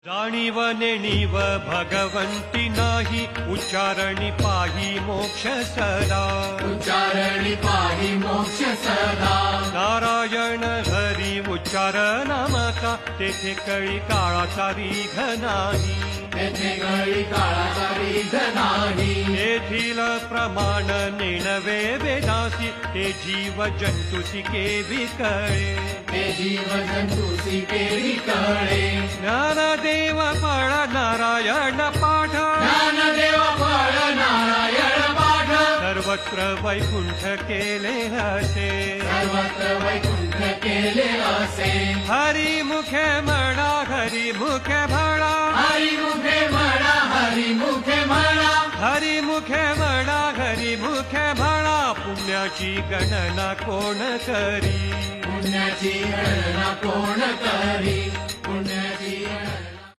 जाणीव नेणीव भगवंती नाही उच्चारणी पाही मोक्ष सदा उच्चारणी पाहि मोक्ष सदा नारायण हरी उच्चार नामाचा तेथे कळी काळाचा रीघ नाही तेथे गळी काळाचा रीघ नाही तेथील प्रमाण नेणवे वेदासी ते जीव जंतुसी केवी कळे ते जीव जंतुसी केली कळे ज्ञानदेव फळ नारायण पाठ ज्ञानदेव फळ नारायण पाठ सर्वत्र वैकुंठ केले हसे सर्वत्र वैकुंठ केले असे हरी मुखे म्हणा हरी मुखे म्हणा हरी मुखे म्हणा हरी मुखे म्हणा हरी मुखे म्हणा हरी मुखे म्हणा पुण्याची गणना कोण करी पुण्याची गणना कोण करी पुण्याची गणना